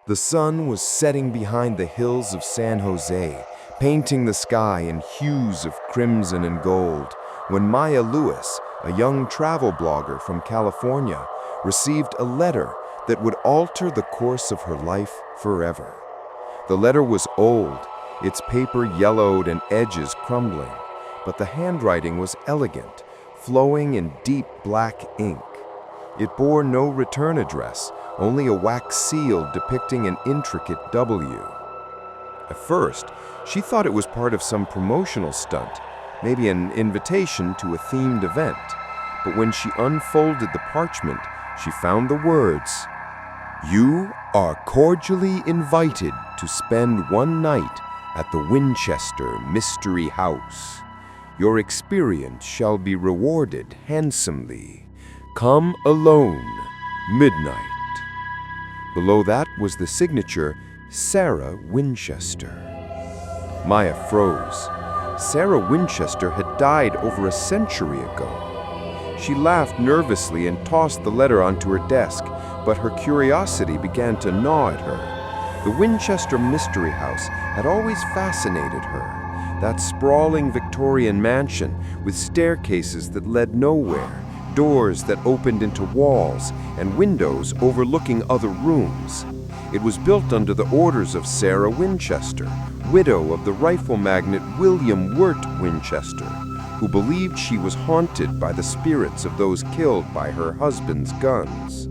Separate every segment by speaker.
Speaker 1: The sun was setting behind the hills of San Jose, painting the sky in hues of crimson and gold, when Maya Lewis, a young travel blogger from California, received a letter that would alter the course of her life forever. The letter was old, its paper yellowed and edges crumbling, but the handwriting was elegant, flowing in deep black ink. It bore no return address, only a wax seal depicting an intricate W. At first, she thought it was part of some promotional stunt, maybe an invitation to a themed event. But when she unfolded the parchment, she found the words, "You are cordially invited to spend one night at the Winchester Mystery House. Your experience shall be rewarded handsomely. Come alone, midnight." Below that was the signature, Sarah Winchester. Maya froze. Sarah Winchester had died over a century ago. She laughed nervously and tossed the letter onto her desk, but her curiosity began to gnaw at her. The Winchester Mystery House had always fascinated her. That sprawling Victorian mansion with staircases that led nowhere, doors that opened into walls, and windows overlooking other rooms. It was built under the orders of Sarah Winchester, widow of the rifle magnate William Wirt Winchester, who believed she was haunted by the spirits of those killed by her husband's guns.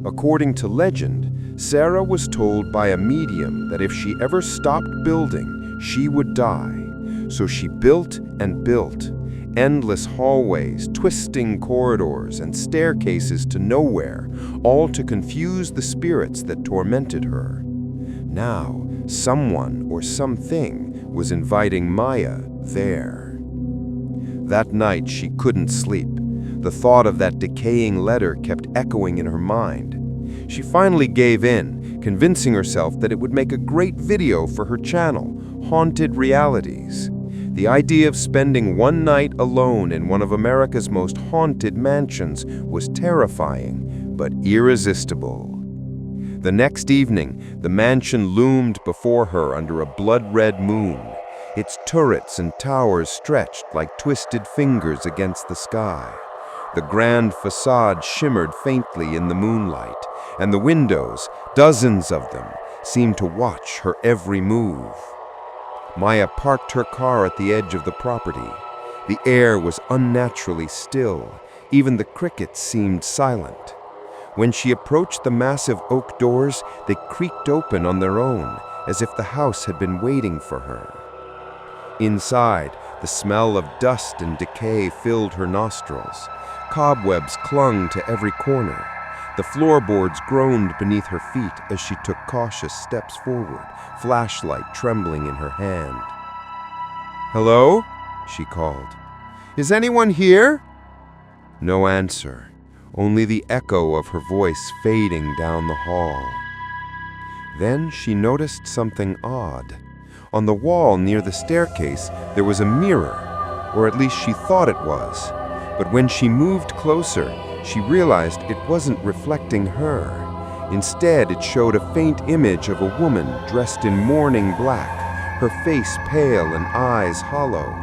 Speaker 1: According to legend, Sarah was told by a medium that if she ever stopped building, she would die. So she built and built, endless hallways, twisting corridors, and staircases to nowhere, all to confuse the spirits that tormented her. Now, someone or something was inviting Maya there. That night, she couldn't sleep. The thought of that decaying letter kept echoing in her mind. She finally gave in, convincing herself that it would make a great video for her channel, Haunted Realities. The idea of spending one night alone in one of America's most haunted mansions was terrifying, but irresistible. The next evening, the mansion loomed before her under a blood-red moon. Its turrets and towers stretched like twisted fingers against the sky. The grand facade shimmered faintly in the moonlight, and the windows, dozens of them, seemed to watch her every move. Maya parked her car at the edge of the property. The air was unnaturally still. Even the crickets seemed silent. When she approached the massive oak doors, they creaked open on their own, as if the house had been waiting for her. Inside, the smell of dust and decay filled her nostrils. Cobwebs clung to every corner. The floorboards groaned beneath her feet as she took cautious steps forward, flashlight trembling in her hand. "Hello?" she called. "Is anyone here?" No answer, only the echo of her voice fading down the hall. Then she noticed something odd. On the wall near the staircase, there was a mirror, or at least she thought it was. But when she moved closer, she realized it wasn't reflecting her. Instead, it showed a faint image of a woman dressed in mourning black, her face pale and eyes hollow.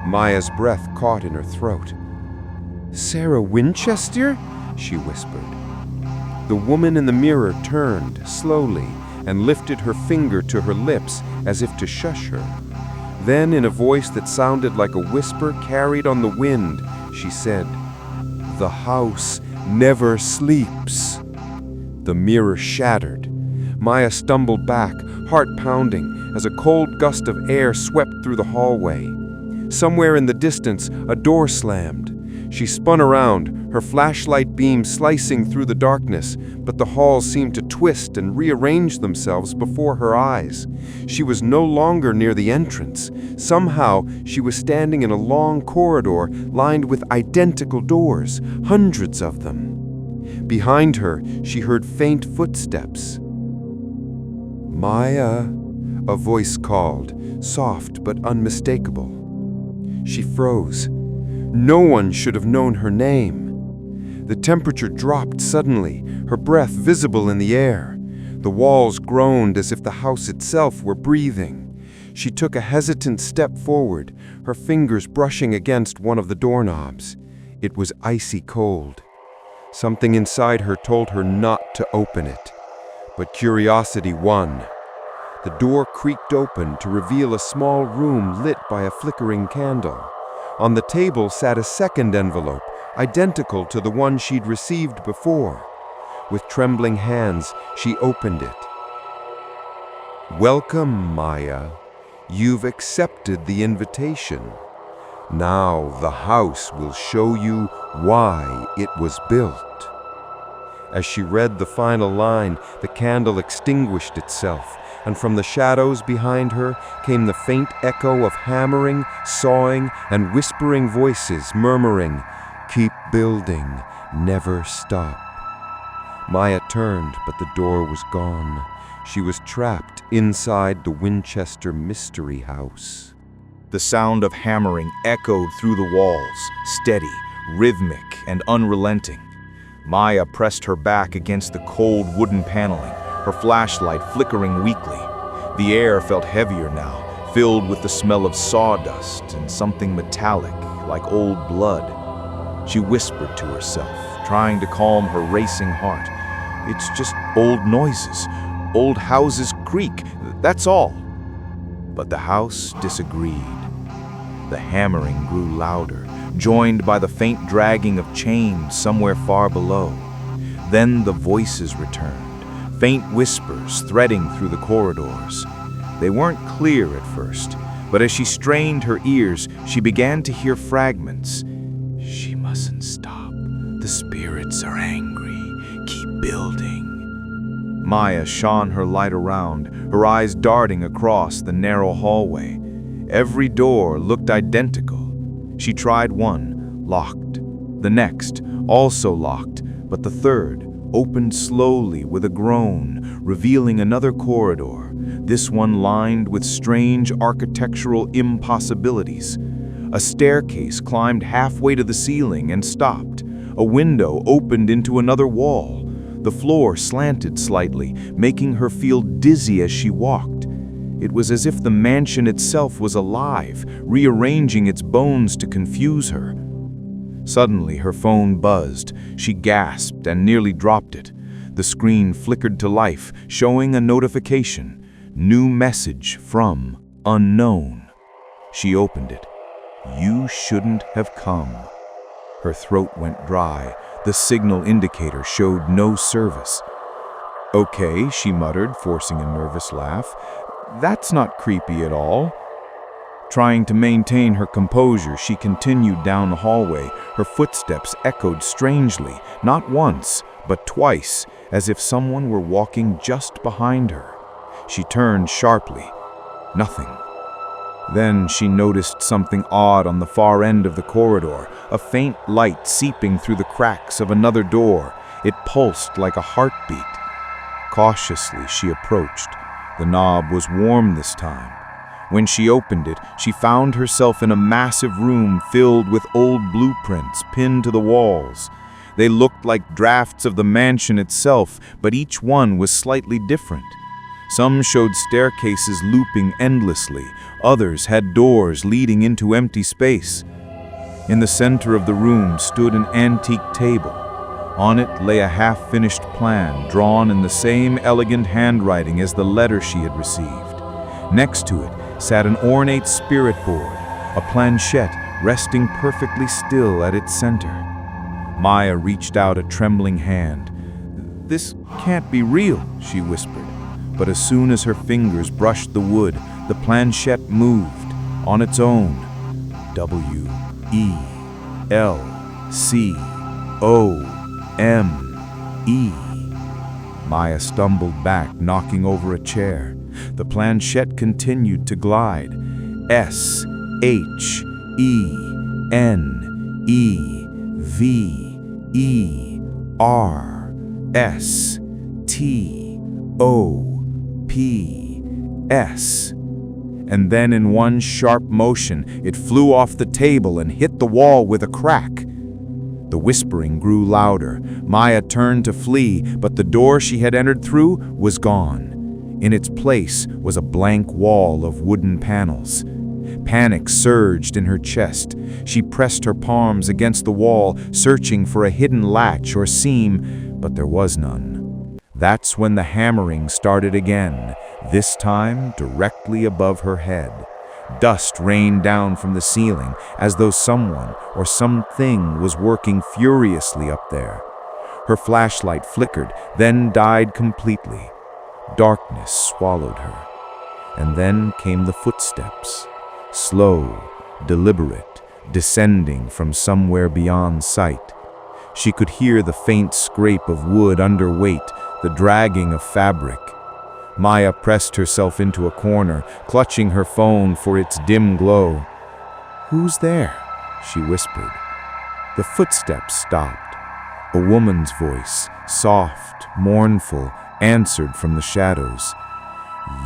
Speaker 1: Maya's breath caught in her throat. "Sarah Winchester?" she whispered. The woman in the mirror turned slowly and lifted her finger to her lips as if to shush her. Then, in a voice that sounded like a whisper carried on the wind, she said, "The house never sleeps." The mirror shattered. Maya stumbled back, heart pounding, as a cold gust of air swept through the hallway. Somewhere in the distance, a door slammed. She spun around, her flashlight beam slicing through the darkness, but the halls seemed to twist and rearrange themselves before her eyes. She was no longer near the entrance. Somehow, she was standing in a long corridor lined with identical doors, hundreds of them. Behind her, she heard faint footsteps. "Maya," a voice called, soft but unmistakable. She froze. No one should have known her name. The temperature dropped suddenly, her breath visible in the air. The walls groaned as if the house itself were breathing. She took a hesitant step forward, her fingers brushing against one of the doorknobs. It was icy cold. Something inside her told her not to open it, but curiosity won. The door creaked open to reveal a small room lit by a flickering candle. On the table sat a second envelope, identical to the one she'd received before. With trembling hands, she opened it. "Welcome, Maya. You've accepted the invitation. Now the house will show you why it was built." As she read the final line, the candle extinguished itself, and from the shadows behind her came the faint echo of hammering, sawing, and whispering voices murmuring, "Keep building, never stop." Maya turned, but the door was gone. She was trapped inside the Winchester Mystery House.
Speaker 2: The sound of hammering echoed through the walls, steady, rhythmic, and unrelenting. Maya pressed her back against the cold wooden paneling, her flashlight flickering weakly. The air felt heavier now, filled with the smell of sawdust and something metallic, like old blood. She whispered to herself, trying to calm her racing heart. "It's just old noises. Old houses creak, that's all." But the house disagreed. The hammering grew louder, joined by the faint dragging of chains somewhere far below. Then the voices returned, faint whispers threading through the corridors. They weren't clear at first, but as she strained her ears, she began to hear fragments. "She mustn't stop. The spirits are angry. Keep building." Maya shone her light around, her eyes darting across the narrow hallway. Every door looked identical. She tried one, locked. The next, also locked, but the third opened slowly with a groan, revealing another corridor, this one lined with strange architectural impossibilities. A staircase climbed halfway to the ceiling and stopped. A window opened into another wall. The floor slanted slightly, making her feel dizzy as she walked. It was as if the mansion itself was alive, rearranging its bones to confuse her. Suddenly, her phone buzzed. She gasped and nearly dropped it. The screen flickered to life, showing a notification. New message from unknown. She opened it. "You shouldn't have come." Her throat went dry. The signal indicator showed no service. "Okay," she muttered, forcing a nervous laugh. "That's not creepy at all." Trying to maintain her composure, she continued down the hallway. Her footsteps echoed strangely, not once, but twice, as if someone were walking just behind her. She turned sharply. Nothing. Then she noticed something odd on the far end of the corridor, a faint light seeping through the cracks of another door. It pulsed like a heartbeat. Cautiously, she approached. The knob was warm this time. When she opened it, she found herself in a massive room filled with old blueprints pinned to the walls. They looked like drafts of the mansion itself, but each one was slightly different. Some showed staircases looping endlessly, others had doors leading into empty space. In the center of the room stood an antique table. On it lay a half-finished plan, drawn in the same elegant handwriting as the letter she had received. Next to it sat an ornate spirit board, a planchette resting perfectly still at its center. Maya reached out a trembling hand. "This can't be real," she whispered. But as soon as her fingers brushed the wood, the planchette moved on its own. WELCOME. Maya stumbled back, knocking over a chair. The planchette continued to glide. SHENEVERSTOPS. And then in one sharp motion, it flew off the table and hit the wall with a crack. The whispering grew louder. Maya turned to flee, but the door she had entered through was gone. In its place was a blank wall of wooden panels. Panic surged in her chest. She pressed her palms against the wall, searching for a hidden latch or seam, but there was none. That's when the hammering started again, this time directly above her head. Dust rained down from the ceiling, as though someone or something was working furiously up there. Her flashlight flickered, then died completely. Darkness swallowed her. And then came the footsteps. Slow, deliberate, descending from somewhere beyond sight. She could hear the faint scrape of wood under weight, the dragging of fabric. Maya pressed herself into a corner, clutching her phone for its dim glow. "Who's there?" she whispered. The footsteps stopped. A woman's voice, soft, mournful, answered from the shadows.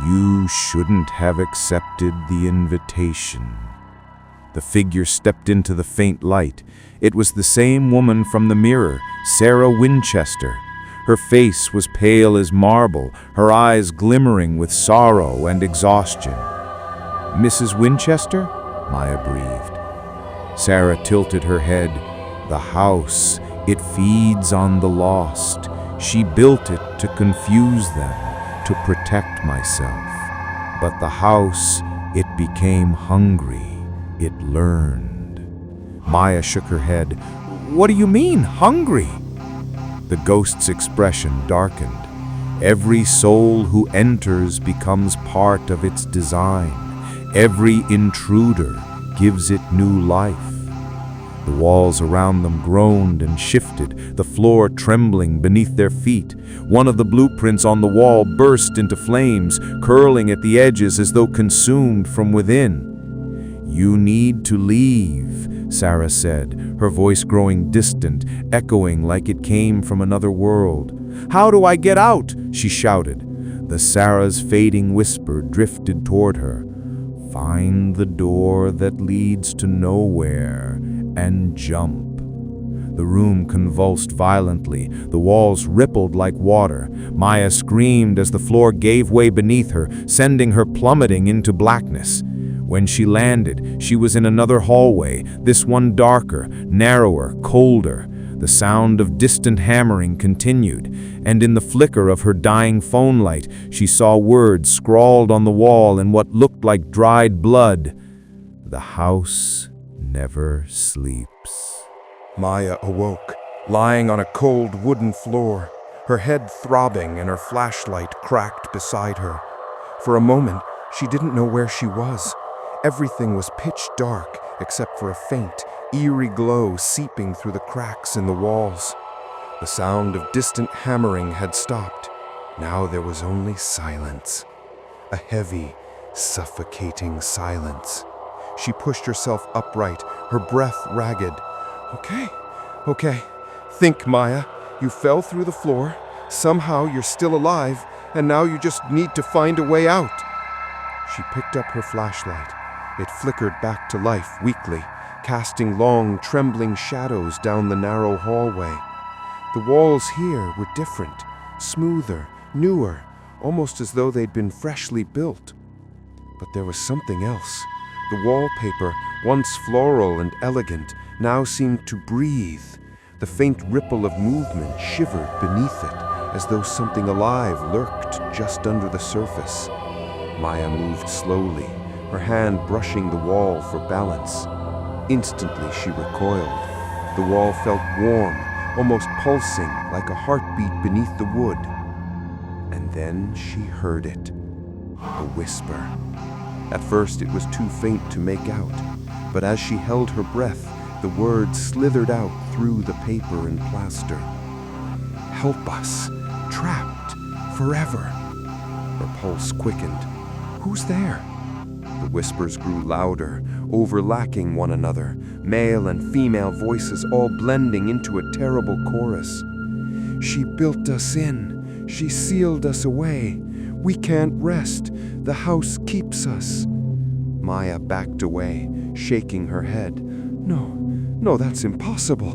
Speaker 2: "You shouldn't have accepted the invitation." The figure stepped into the faint light. It was the same woman from the mirror, Sarah Winchester. Her face was pale as marble, her eyes glimmering with sorrow and exhaustion. "Mrs. Winchester?" Maya breathed. Sarah tilted her head. "The house, it feeds on the lost. She built it to confuse them, to protect myself. But the house, it became hungry. It learned." Maya shook her head. "What do you mean, hungry?" The ghost's expression darkened. Every soul who enters becomes part of its design. Every intruder gives it new life. The walls around them groaned and shifted, the floor trembling beneath their feet. One of the blueprints on the wall burst into flames, curling at the edges as though consumed from within. "You need to leave," Sarah said, her voice growing distant, echoing like it came from another world. "How do I get out?" she shouted. The Sarah's fading whisper drifted toward her. "Find the door that leads to nowhere and jump." The room convulsed violently. The walls rippled like water. Maya screamed as the floor gave way beneath her, sending her plummeting into blackness. When she landed, she was in another hallway, this one darker, narrower, colder. The sound of distant hammering continued, and in the flicker of her dying phone light, she saw words scrawled on the wall in what looked like dried blood. "The house never sleeps."
Speaker 1: Maya awoke, lying on a cold wooden floor, her head throbbing and her flashlight cracked beside her. For a moment, she didn't know where she was. Everything was pitch dark except for a faint, eerie glow seeping through the cracks in the walls. The sound of distant hammering had stopped. Now there was only silence. A heavy, suffocating silence. She pushed herself upright, her breath ragged. Okay. Think, Maya. You fell through the floor. Somehow you're still alive, and now you just need to find a way out." She picked up her flashlight. It flickered back to life weakly, casting long, trembling shadows down the narrow hallway. The walls here were different, smoother, newer, almost as though they'd been freshly built. But there was something else. The wallpaper, once floral and elegant, now seemed to breathe. The faint ripple of movement shivered beneath it, as though something alive lurked just under the surface. Maya moved slowly, her hand brushing the wall for balance. Instantly she recoiled. The wall felt warm, almost pulsing, like a heartbeat beneath the wood. And then she heard it. A whisper. At first it was too faint to make out, but as she held her breath, the words slithered out through the paper and plaster. "Help us! Trapped! Forever!" Her pulse quickened. "Who's there?" The whispers grew louder, overlapping one another, male and female voices all blending into a terrible chorus. "She built us in. She sealed us away. We can't rest. The house keeps us." Maya backed away, shaking her head. No, that's impossible."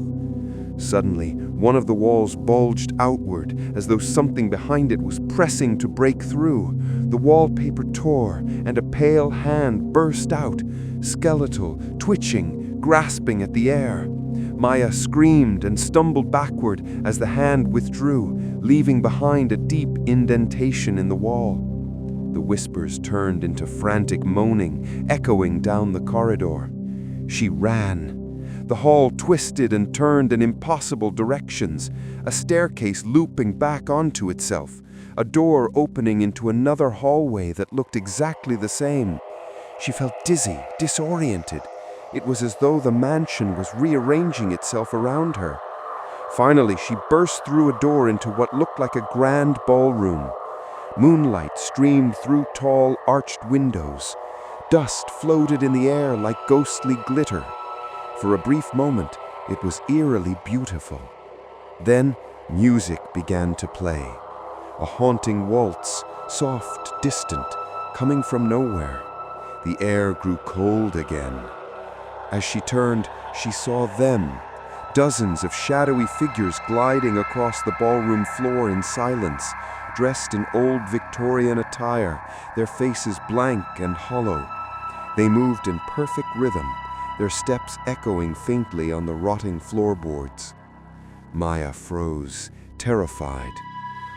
Speaker 1: Suddenly, one of the walls bulged outward, as though something behind it was pressing to break through. The wallpaper tore, and a pale hand burst out, skeletal, twitching, grasping at the air. Maya screamed and stumbled backward as the hand withdrew, leaving behind a deep indentation in the wall. The whispers turned into frantic moaning, echoing down the corridor. She ran. The hall twisted and turned in impossible directions, a staircase looping back onto itself, a door opening into another hallway that looked exactly the same. She felt dizzy, disoriented. It was as though the mansion was rearranging itself around her. Finally, she burst through a door into what looked like a grand ballroom. Moonlight streamed through tall, arched windows. Dust floated in the air like ghostly glitter. For a brief moment, it was eerily beautiful. Then, music began to play. A haunting waltz, soft, distant, coming from nowhere. The air grew cold again. As she turned, she saw them, dozens of shadowy figures gliding across the ballroom floor in silence, dressed in old Victorian attire, their faces blank and hollow. They moved in perfect rhythm, their steps echoing faintly on the rotting floorboards. Maya froze, terrified.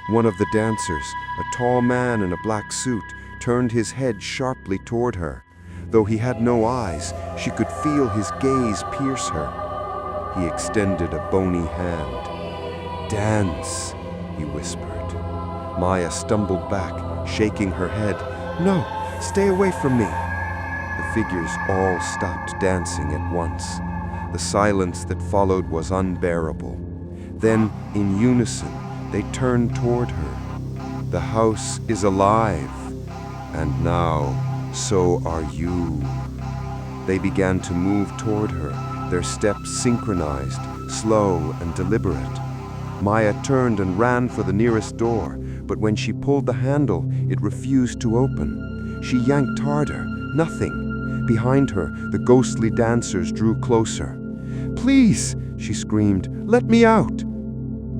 Speaker 1: One of the dancers, a tall man in a black suit, turned his head sharply toward her. Though he had no eyes, she could feel his gaze pierce her. He extended a bony hand. "Dance," he whispered. Maya stumbled back, shaking her head. "No, stay away from me." The figures all stopped dancing at once. The silence that followed was unbearable. Then, in unison, they turned toward her. "The house is alive, and now so are you." They began to move toward her, their steps synchronized, slow and deliberate. Maya turned and ran for the nearest door, but when she pulled the handle, it refused to open. She yanked harder. Nothing. Behind her, the ghostly dancers drew closer. "Please," she screamed, "let me out."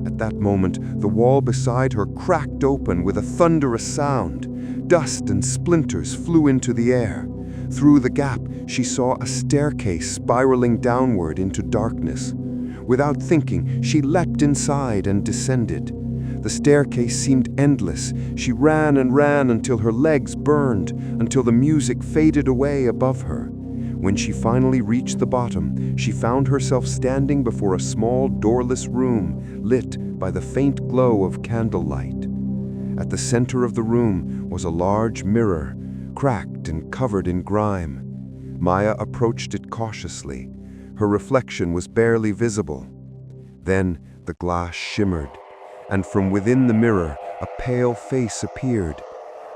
Speaker 1: At that moment, the wall beside her cracked open with a thunderous sound. Dust and splinters flew into the air. Through the gap, she saw a staircase spiraling downward into darkness. Without thinking, she leapt inside and descended. The staircase seemed endless. She ran and ran until her legs burned, until the music faded away above her. When she finally reached the bottom, she found herself standing before a small, doorless room, lit by the faint glow of candlelight. At the center of the room was a large mirror, cracked and covered in grime. Maya approached it cautiously. Her reflection was barely visible. Then the glass shimmered, and from within the mirror, a pale face appeared.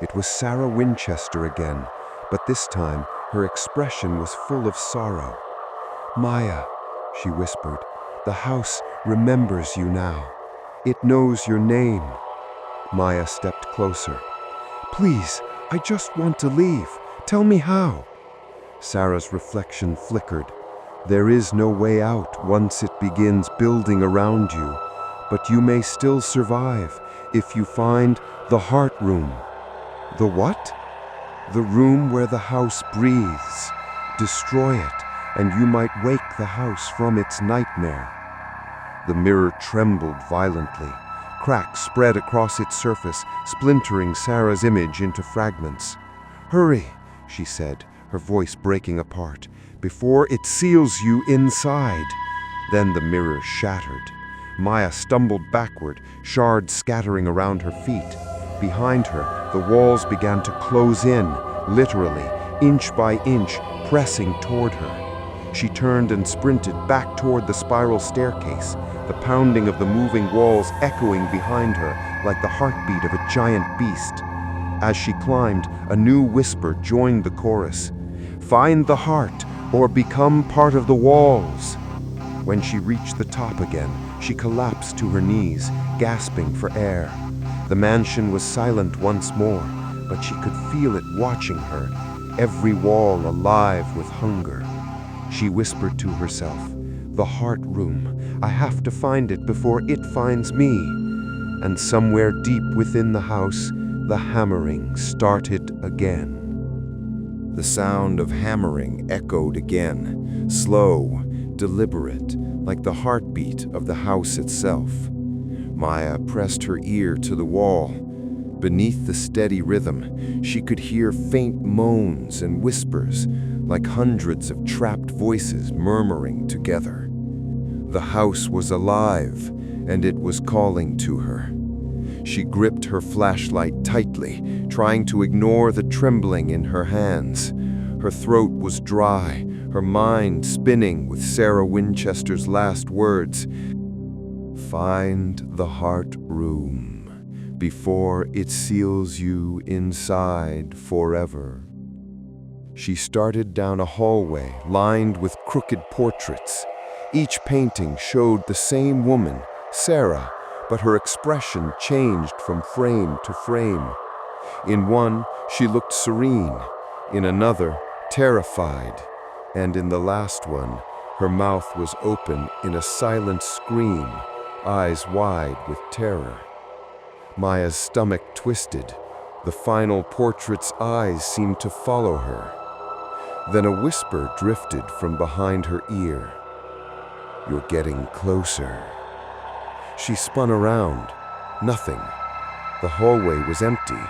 Speaker 1: It was Sarah Winchester again, but this time her expression was full of sorrow. "Maya," she whispered, "the house remembers you now. It knows your name." Maya stepped closer. "Please, I just want to leave. Tell me how." Sarah's reflection flickered. "There is no way out once it begins building around you, but you may still survive if you find the heart room." "The what?" "The room where the house breathes. Destroy it, and you might wake the house from its nightmare." The mirror trembled violently. Cracks spread across its surface, splintering Sarah's image into fragments. "Hurry," she said, her voice breaking apart, "before it seals you inside." Then the mirror shattered. Maya stumbled backward, shards scattering around her feet. Behind her, the walls began to close in, literally, inch by inch, pressing toward her. She turned and sprinted back toward the spiral staircase, the pounding of the moving walls echoing behind her like the heartbeat of a giant beast. As she climbed, a new whisper joined the chorus. "Find the heart, or become part of the walls." When she reached the top again, she collapsed to her knees, gasping for air. The mansion was silent once more, but she could feel it watching her, every wall alive with hunger. She whispered to herself, "The heart room. I have to find it before it finds me. And somewhere deep within the house, the hammering started again. The sound of hammering echoed again, slow, deliberate, like the heartbeat of the house itself. Maya pressed her ear to the wall. Beneath the steady rhythm, she could hear faint moans and whispers, like hundreds of trapped voices murmuring together. The house was alive, and it was calling to her. She gripped her flashlight tightly, trying to ignore the trembling in her hands. Her throat was dry, her mind spinning with Sarah Winchester's last words. Find the heart room before it seals you inside forever. She started down a hallway lined with crooked portraits. Each painting showed the same woman, Sarah, but her expression changed from frame to frame. In one, she looked serene, in another, terrified, and in the last one, her mouth was open in a silent scream, eyes wide with terror. Maya's stomach twisted. The final portrait's eyes seemed to follow her. Then a whisper drifted from behind her ear. "You're getting closer." She spun around. Nothing. The hallway was empty,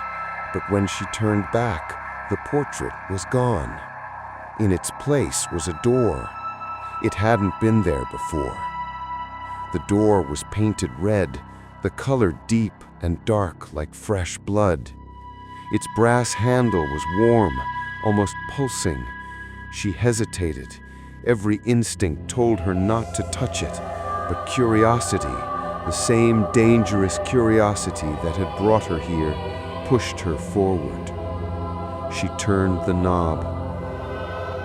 Speaker 1: but when she turned back, the portrait was gone. In its place was a door. It hadn't been there before. The door was painted red, the color deep and dark like fresh blood. Its brass handle was warm, almost pulsing. She hesitated. Every instinct told her not to touch it, but curiosity, the same dangerous curiosity that had brought her here, pushed her forward. She turned the knob.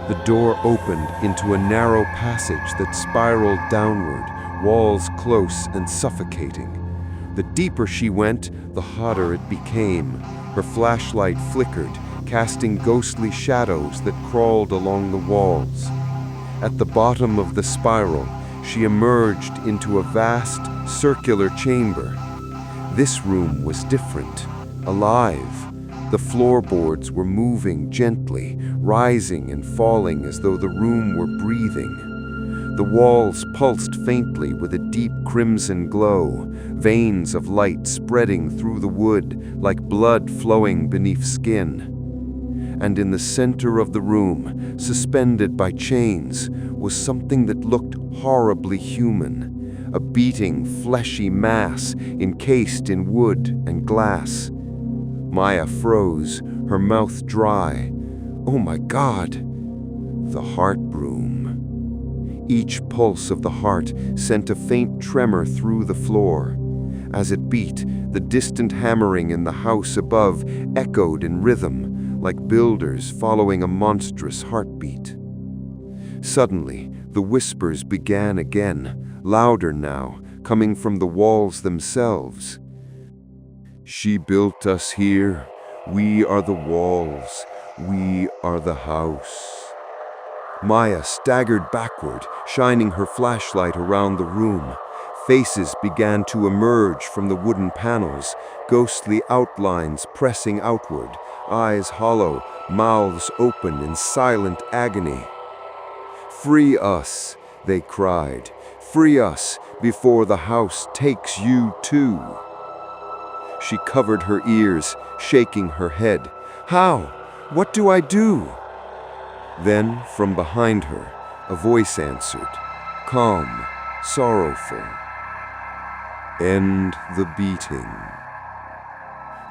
Speaker 1: The door opened into a narrow passage that spiraled downward, walls close and suffocating. The deeper she went, the hotter it became. Her flashlight flickered, casting ghostly shadows that crawled along the walls. At the bottom of the spiral, she emerged into a vast, circular chamber. This room was different, alive. The floorboards were moving gently, rising and falling as though the room were breathing. The walls pulsed faintly with a deep crimson glow, veins of light spreading through the wood like blood flowing beneath skin. And in the center of the room, suspended by chains, was something that looked horribly human, a beating, fleshy mass encased in wood and glass. Maya froze, her mouth dry. Oh my God! The heart room. Each pulse of the heart sent a faint tremor through the floor. As it beat, the distant hammering in the house above echoed in rhythm, like builders following a monstrous heartbeat. Suddenly, the whispers began again, louder now, coming from the walls themselves. She built us here. We are the walls. We are the house. Maya staggered backward, shining her flashlight around the room. Faces began to emerge from the wooden panels, ghostly outlines pressing outward, eyes hollow, mouths open in silent agony. "Free us," they cried. "Free us before the house takes you too." She covered her ears, shaking her head. "How? What do I do?" Then, from behind her, a voice answered, calm, sorrowful. "End the beating."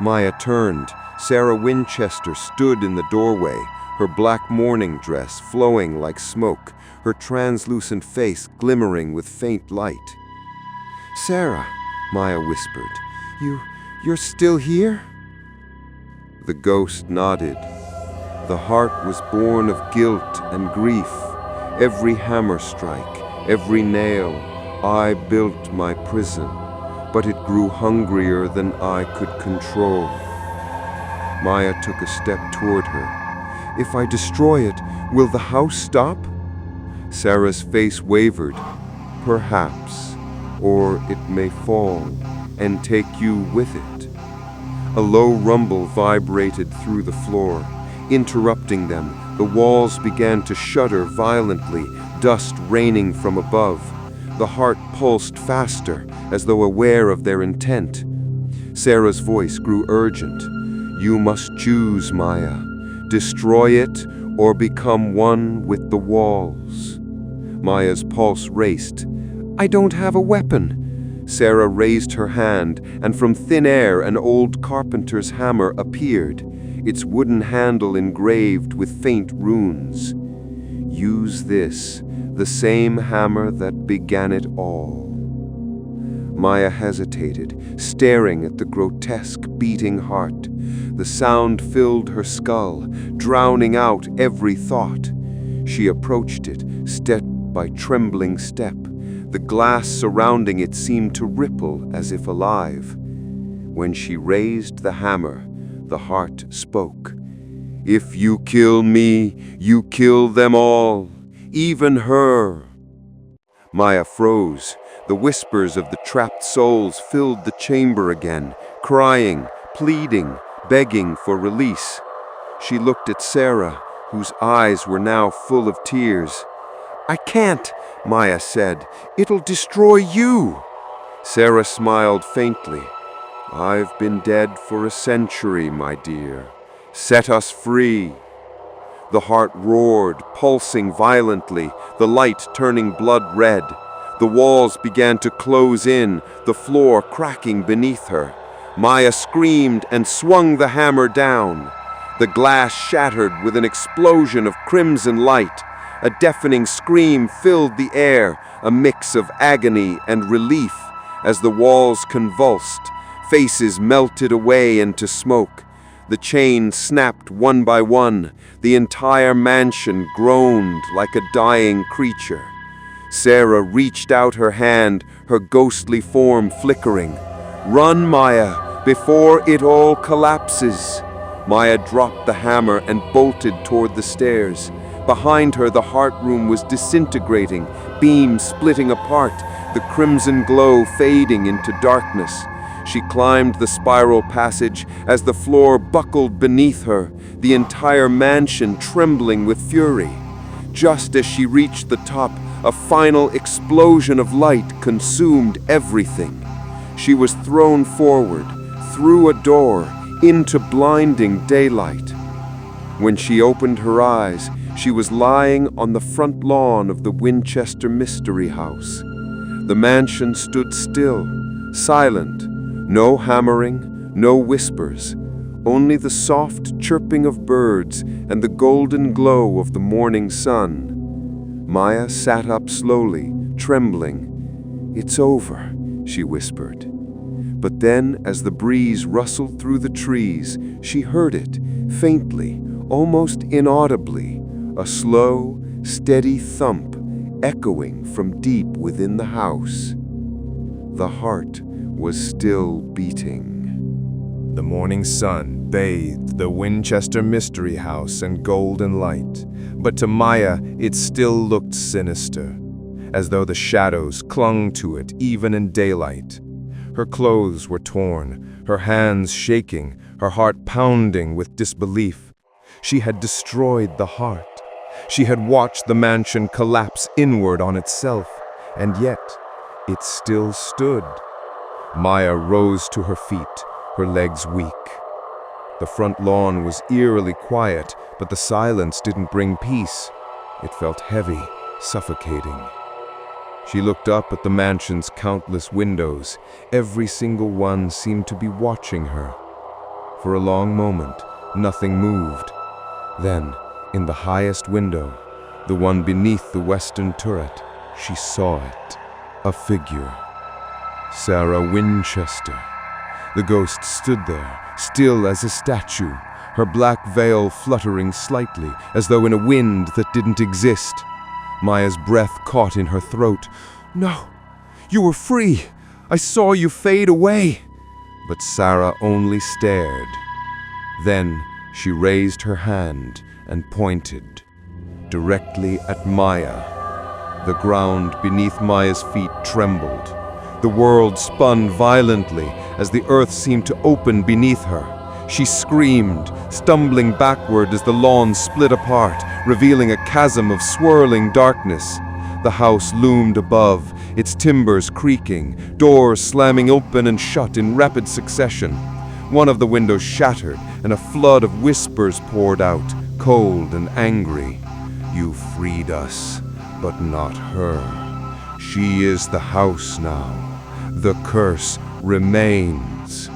Speaker 1: Maya turned. Sarah Winchester stood in the doorway, her black mourning dress flowing like smoke, her translucent face glimmering with faint light. "Sarah," Maya whispered, you're still here?" The ghost nodded. The heart was born of guilt and grief. Every hammer strike, every nail, I built my prison, but it grew hungrier than I could control. Maya took a step toward her. "If I destroy it, will the house stop?" Sarah's face wavered. Perhaps, or it may fall and take you with it. A low rumble vibrated through the floor, interrupting them. The walls began to shudder violently, dust raining from above. The heart pulsed faster, as though aware of their intent. Sarah's voice grew urgent. You must choose, Maya. Destroy it or become one with the walls. Maya's pulse raced. I don't have a weapon. Sarah raised her hand, and from thin air an old carpenter's hammer appeared, its wooden handle engraved with faint runes. Use this, the same hammer that began it all. Maya hesitated, staring at the grotesque beating heart. The sound filled her skull, drowning out every thought. She approached it, step by trembling step. The glass surrounding it seemed to ripple as if alive. When she raised the hammer, the heart spoke. If you kill me, you kill them all, even her. Maya froze. The whispers of the trapped souls filled the chamber again, crying, pleading, begging for release. She looked at Sarah, whose eyes were now full of tears. I can't, Maya said. It'll destroy you. Sarah smiled faintly. I've been dead for a century, my dear. Set us free. The heart roared, pulsing violently, the light turning blood red. The walls began to close in, the floor cracking beneath her. Maya screamed and swung the hammer down. The glass shattered with an explosion of crimson light. A deafening scream filled the air, a mix of agony and relief. As the walls convulsed, faces melted away into smoke. The chains snapped one by one. The entire mansion groaned like a dying creature. Sarah reached out her hand, her ghostly form flickering. Run, Maya, before it all collapses. Maya dropped the hammer and bolted toward the stairs. Behind her, the heart room was disintegrating, beams splitting apart, the crimson glow fading into darkness. She climbed the spiral passage as the floor buckled beneath her, the entire mansion trembling with fury. Just as she reached the top, a final explosion of light consumed everything. She was thrown forward, through a door, into blinding daylight. When she opened her eyes, she was lying on the front lawn of the Winchester Mystery House. The mansion stood still, silent, no hammering, no whispers, only the soft chirping of birds and the golden glow of the morning sun. Maya sat up slowly, trembling. It's over, she whispered. But then, as the breeze rustled through the trees, she heard it, faintly, almost inaudibly, a slow, steady thump echoing from deep within the house. The heart was still beating. The morning sun bathed the Winchester Mystery House in golden light, but to Maya it still looked sinister, as though the shadows clung to it even in daylight. Her clothes were torn, her hands shaking, her heart pounding with disbelief. She had destroyed the heart. She had watched the mansion collapse inward on itself, and yet it still stood. Maya rose to her feet, her legs weak. The front lawn was eerily quiet, but the silence didn't bring peace. It felt heavy, suffocating. She looked up at the mansion's countless windows. Every single one seemed to be watching her. For a long moment, nothing moved. Then, in the highest window, the one beneath the western turret, she saw it. A figure. Sarah Winchester. The ghost stood there, still as a statue, her black veil fluttering slightly, as though in a wind that didn't exist. Maya's breath caught in her throat. No, you were free. I saw you fade away. But Sarah only stared. Then she raised her hand and pointed directly at Maya. The ground beneath Maya's feet trembled. The world spun violently as the earth seemed to open beneath her. She screamed, stumbling backward as the lawn split apart, revealing a chasm of swirling darkness. The house loomed above, its timbers creaking, doors slamming open and shut in rapid succession. One of the windows shattered, and a flood of whispers poured out, cold and angry. "You freed us, but not her. She is the house now. The curse remains."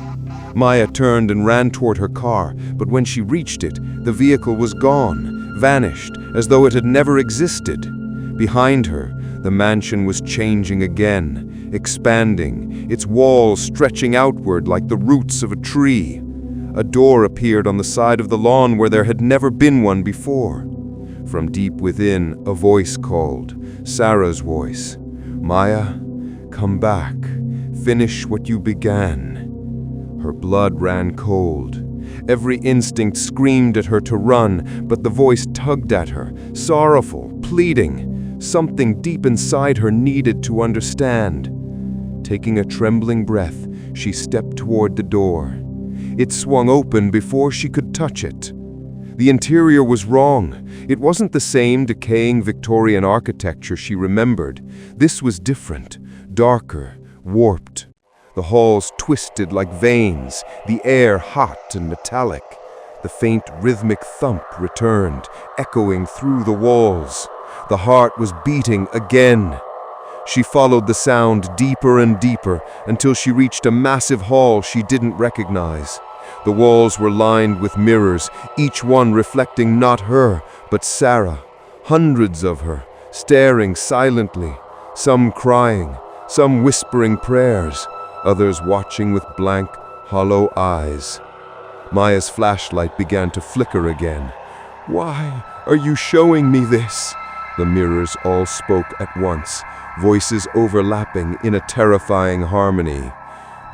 Speaker 1: Maya turned and ran toward her car, but when she reached it, the vehicle was gone, vanished, as though it had never existed. Behind her, the mansion was changing again, expanding, its walls stretching outward like the roots of a tree. A door appeared on the side of the lawn where there had never been one before. From deep within, a voice called, Sarah's voice. "Maya, come back. Finish what you began." Her blood ran cold. Every instinct screamed at her to run, but the voice tugged at her, sorrowful, pleading. Something deep inside her needed to understand. Taking a trembling breath, she stepped toward the door. It swung open before she could touch it. The interior was wrong. It wasn't the same decaying Victorian architecture she remembered. This was different, darker, warped. The halls twisted like veins, the air hot and metallic. The faint rhythmic thump returned, echoing through the walls. The heart was beating again. She followed the sound deeper and deeper until she reached a massive hall she didn't recognize. The walls were lined with mirrors, each one reflecting not her, but Sarah. Hundreds of her, staring silently, some crying, some whispering prayers, others watching with blank, hollow eyes. Maya's flashlight began to flicker again. "Why are you showing me this?" The mirrors all spoke at once, voices overlapping in a terrifying harmony.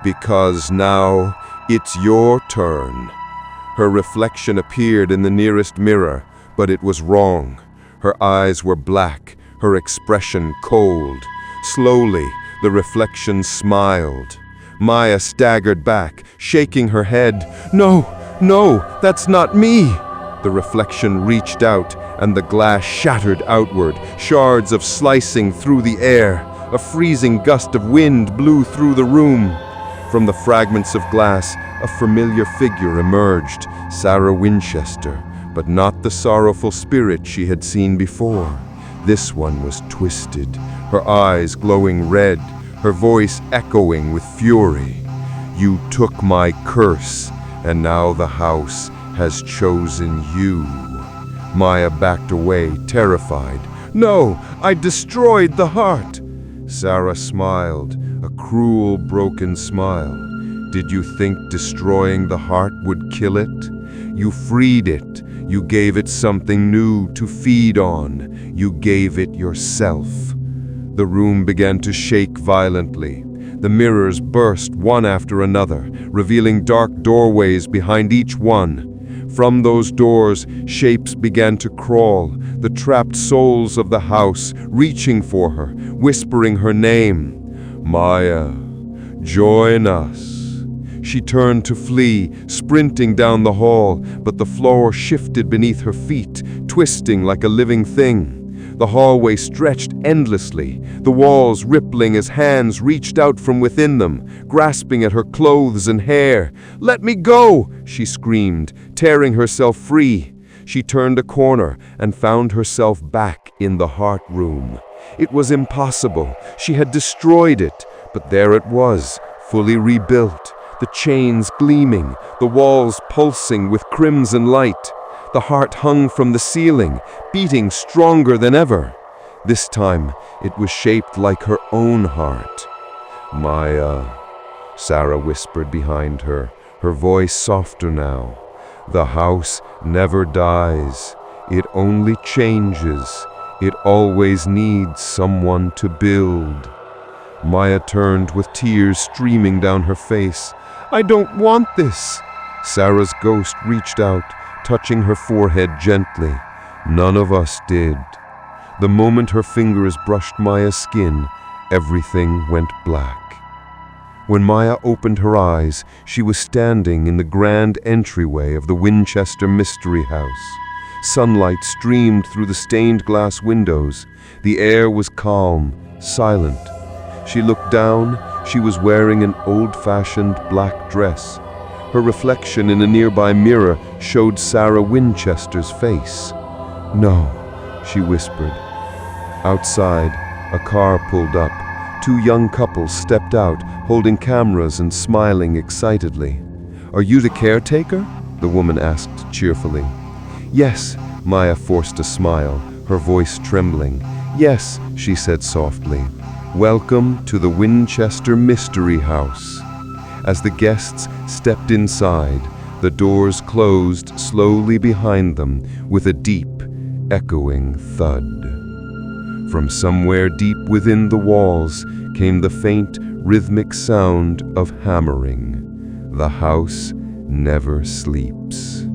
Speaker 1: "Because now it's your turn." Her reflection appeared in the nearest mirror, but it was wrong. Her eyes were black, her expression cold. Slowly, the reflection smiled. Maya staggered back, shaking her head. "No, no, that's not me!" The reflection reached out, and the glass shattered outward, shards of slicing through the air. A freezing gust of wind blew through the room. From the fragments of glass, a familiar figure emerged, Sarah Winchester, but not the sorrowful spirit she had seen before. This one was twisted, her eyes glowing red, her voice echoing with fury. "You took my curse, and now the house has chosen you." Maya backed away, terrified. "No, I destroyed the heart." Sarah smiled, a cruel, broken smile. "Did you think destroying the heart would kill it? You freed it. You gave it something new to feed on. You gave it yourself." The room began to shake violently. The mirrors burst one after another, revealing dark doorways behind each one. From those doors, shapes began to crawl, the trapped souls of the house, reaching for her, whispering her name. "Maya, join us." She turned to flee, sprinting down the hall, but the floor shifted beneath her feet, twisting like a living thing. The hallway stretched endlessly, the walls rippling as hands reached out from within them, grasping at her clothes and hair. "Let me go!" she screamed, tearing herself free. She turned a corner and found herself back in the heart room. It was impossible. She had destroyed it, but there it was, fully rebuilt, the chains gleaming, the walls pulsing with crimson light. The heart hung from the ceiling, beating stronger than ever. This time, it was shaped like her own heart. "Maya," Sarah whispered behind her, her voice softer now. "The house never dies. It only changes. It always needs someone to build." Maya turned with tears streaming down her face. "I don't want this." Sarah's ghost reached out, touching her forehead gently. "None of us did."
Speaker 3: The moment her fingers brushed Maya's skin, everything went black. When Maya opened her eyes, she was standing in the grand entryway of the Winchester Mystery House. Sunlight streamed through the stained glass windows. The air was calm, silent. She looked down. She was wearing an old-fashioned black dress. Her reflection in a nearby mirror showed Sarah Winchester's face. "No," she whispered. Outside, a car pulled up. Two young couples stepped out, holding cameras and smiling excitedly. "Are you the caretaker?" the woman asked cheerfully. "Yes," Maya forced a smile, her voice trembling. "Yes," she said softly. "Welcome to the Winchester Mystery House." As the guests stepped inside, the doors closed slowly behind them with a deep, echoing thud. From somewhere deep within the walls came the faint, rhythmic sound of hammering. The house never sleeps.